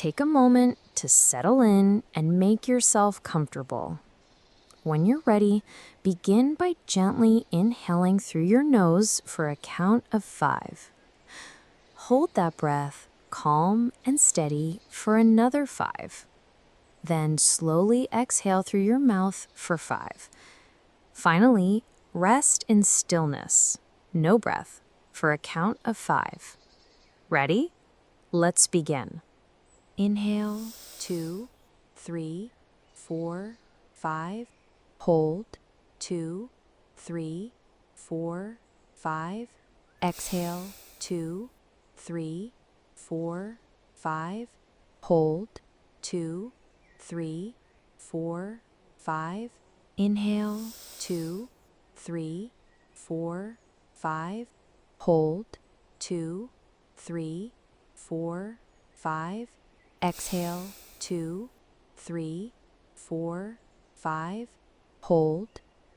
Take a moment to settle in and make yourself comfortable. When you're ready, begin by gently inhaling through your nose for a count of 5. Hold that breath calm and steady for another 5. Then slowly exhale through your mouth for 5. Finally, rest in stillness, no breath, for a count of 5. Ready? Let's begin. Inhale, 2, 3, 4, 5. Hold, 2, 3, 4, 5. Exhale, 2, 3, 4, 5. Hold, 2, 3, 4, 5. Inhale, 2, 3, 4, 5. Hold, 2, 3, 4, 5. Exhale, 2, 3, 4, 5. Hold,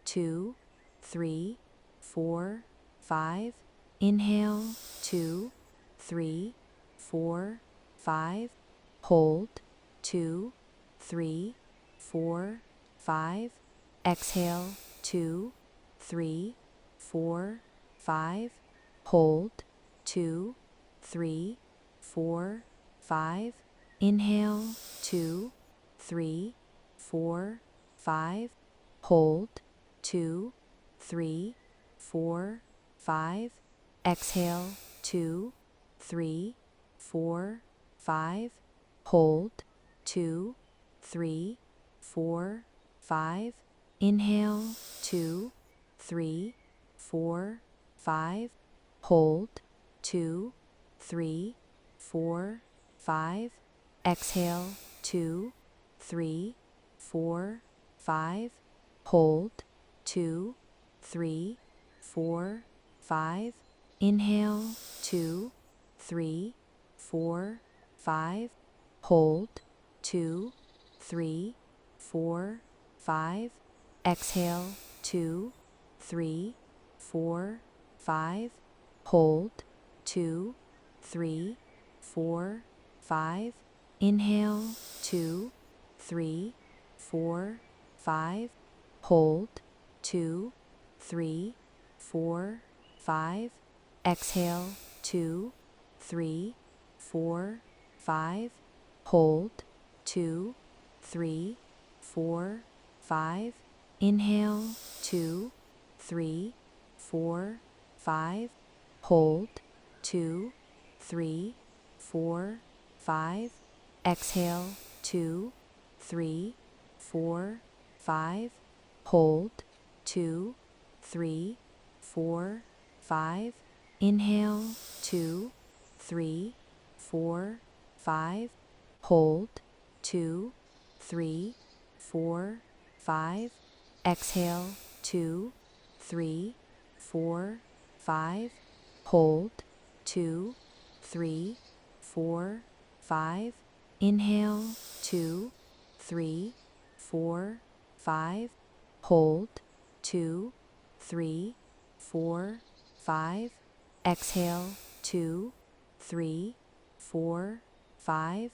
2, 3, 4, 5. Inhale, 2, 3, 4, 5. Hold, 2, 3, 4, 5. Exhale, 2, 3, 4, 5. Hold, 2, 3, 4, 5. Inhale, 2, 3, 4, 5. Hold, 2, 3, 4, 5. Exhale, 2, 3, 4, 5. Hold, 2, 3, 4, 5. Inhale, 2, 3, 4, 5. Hold, 2, 3, 4, 5. Exhale, 2, 3, 4, 5. Hold, 2, 3, 4, 5. Inhale, 2, 3, 4, 5. Hold, 2, 3, 4, 5. Exhale, 2, 3, 4, 5. Hold, 2, 3, 4, 5. Inhale, 2, 3, 4, 5. Hold, 2, 3, 4, 5. Exhale, 2, 3, 4, 5. Hold, 2, 3, 4, 5. Inhale, 2, 3, 4, 5. Hold, 2, 3, 4, 5. Exhale, 2, 3, 4, 5. Hold, 2, 3, 4, 5. Inhale, 2, 3, 4, 5. Hold, 2, 3, 4, 5. Exhale, 2, 3, 4, 5. Hold, 2, 3, 4, 5. Inhale, 2, 3, 4, 5. Hold, 2, 3, 4, 5. Exhale, 2, 3, 4, 5.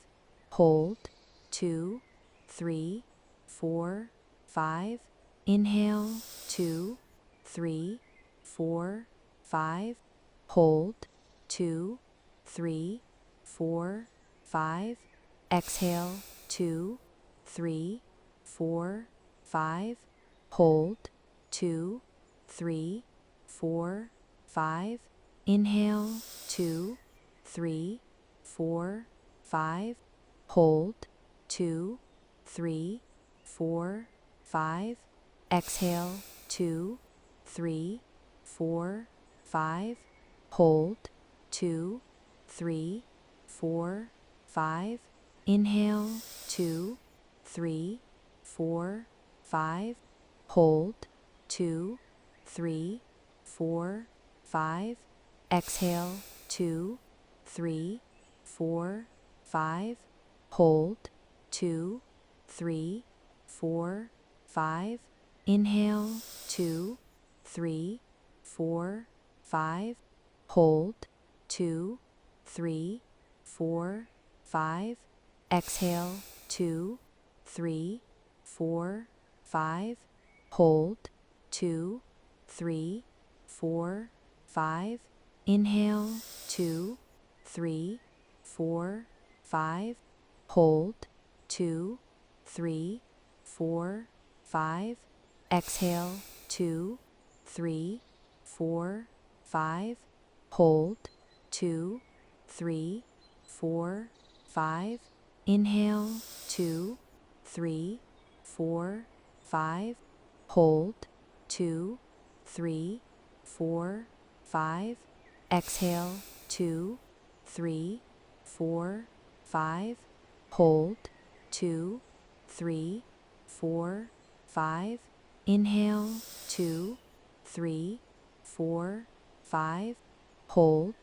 Hold, 2, 3, 4, 5. Inhale, 2, 3, 4, 5. Hold, 2, 3, 4, 5. Exhale, 2, 3, 4, 5. Hold, 2, 3, 4, 5. Inhale, 2, 3, 4, 5. Hold, 2, 3, 4, 5. Exhale, 2, 3, 4, 5. Hold, 2, 3, 4, 5. Inhale, 2, 3, 4, 5. Hold, 2, 3, 4, 5. Exhale, 2, 3, 4, 5. Hold, 2, 3, 4, 5. Inhale, 2, 3, 4, 5. Hold, 2, 3, 4, 5. Exhale, 2, 3, 4, 5. Hold, 2, 3, 4, 5. Inhale, 2, 3, 4, 5. Hold, 2, 3, 4, 5. Exhale, 2, 3, 4, 5. Hold, 2, 3, 4, 5. Inhale, 2, 3, 4, 5. Hold, 2, 3, 4, 5. Exhale, 2, 3, 4, 5. Hold, 2, 3, 4, 5. Inhale, 2, 3, 4, 5. Hold,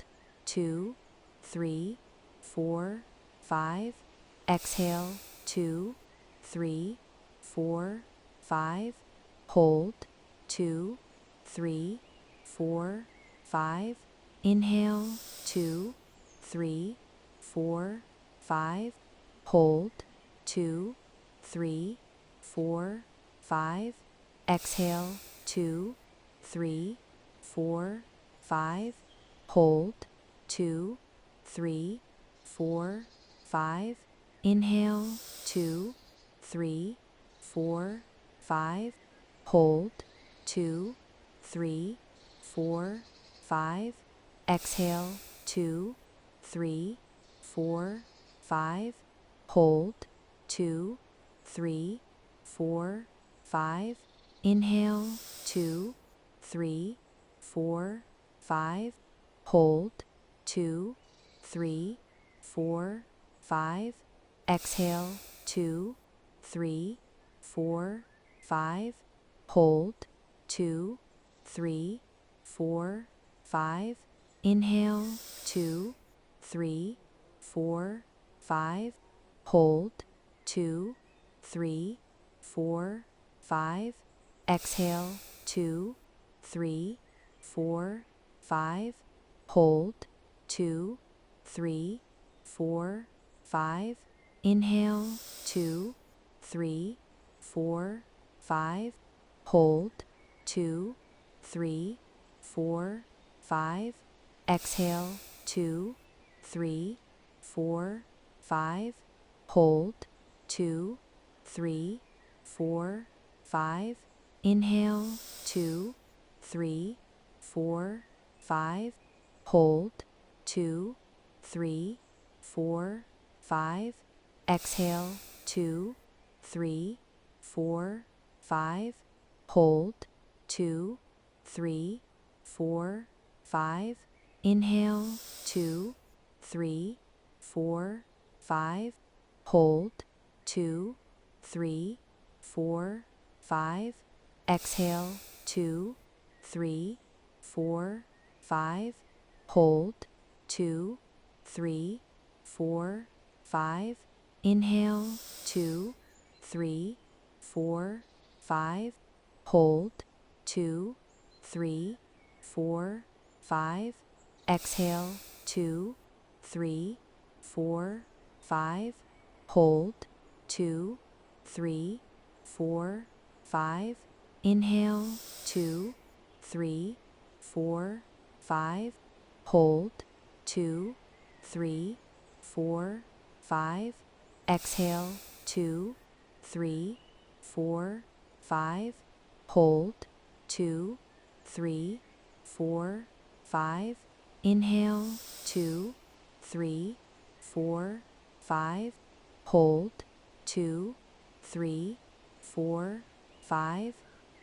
2, 3, 4, 5. Exhale, 2, 3, 4, 5. Hold, 2, 3, 4, 5. Inhale, 2, 3, 4, 5. Hold, 2, 3, 4, 5. Exhale, 2, 3, 4, 5. Hold, 2, 3, 4, 5. Inhale, 2, 3, 4, 5. Hold, 2, 3, 4, 5. Exhale, 2, 3, 4, 5. Hold, 2, 3, 4, 5. Inhale, 2, 3, 4, 5. Hold, 2, 3, 4, 5. Exhale, 2, 3, 4, 5. Hold, 2, 3, 4, 5. Inhale, 2, 3, 4, 5. Hold, 2, 3, 4, 5. Exhale, 2, 3, 4, 5. Hold, 2, 3, 4, 5. Inhale, 2, 3, 4, 5. Hold, 2, 3, 4, 5. Exhale, 2, 3, 4, 5. Hold, 2, 3, 4, 5. Inhale, 2, 3, 4, 5. Hold, 2, 3, 4, 5. Exhale, 2, 3, 4, 5. Hold, 2, 3, 4, 5. Inhale, 2, 3, 4, 5. Hold, 2, 3, 4, 5. Exhale, 2, 3, 4, 5. Hold, 2, 3, 4, 5. Inhale, 2, 3, 4, 5. Hold, 2, 3, 4, 5. Exhale, 2, 3, 4, 5. Hold, 2, 3, 4, 5. Inhale, 2, 3, 4, 5. Hold, 2, 3, 4, 5. Exhale, 2, 3, 4, 5. Hold, 2, 3, 4, 5. Inhale, 2, 3, 4, 5. Hold, 2, 3, 4, 5.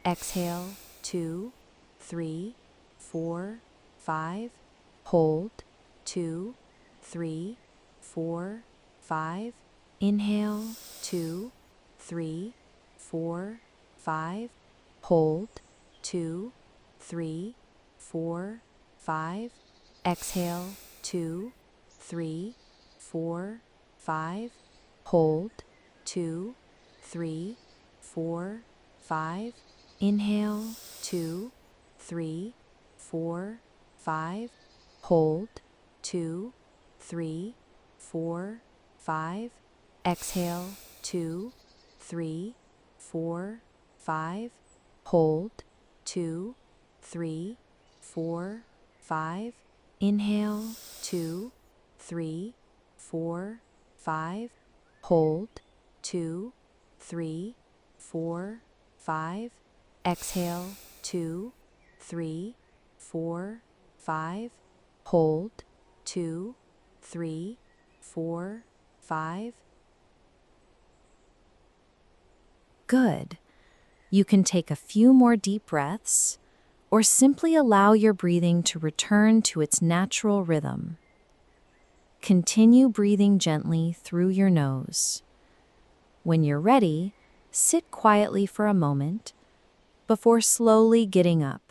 Exhale, 2, 3, 4, 5. Hold, 2, 3, 4, 5. Inhale, 2, 3, 4, 5. Hold, 2, 3, 4, 5. Exhale, 2, 3, 4, 5. Hold, 2, 3, 4, 5. Inhale, 2, 3, 4, 5. Hold, 2, 3, 4, 5. Exhale, 2, 3, 4, 5. Hold, 2, 3, 4, 5. Inhale, 2, 3, 4, 5. Hold, 2, 3, 4, 5. Exhale, 2, 3, 4, 5. Hold, 2, 3, 4, 5. Good. You can take a few more deep breaths, or simply allow your breathing to return to its natural rhythm. Continue breathing gently through your nose. When you're ready, sit quietly for a moment before slowly getting up.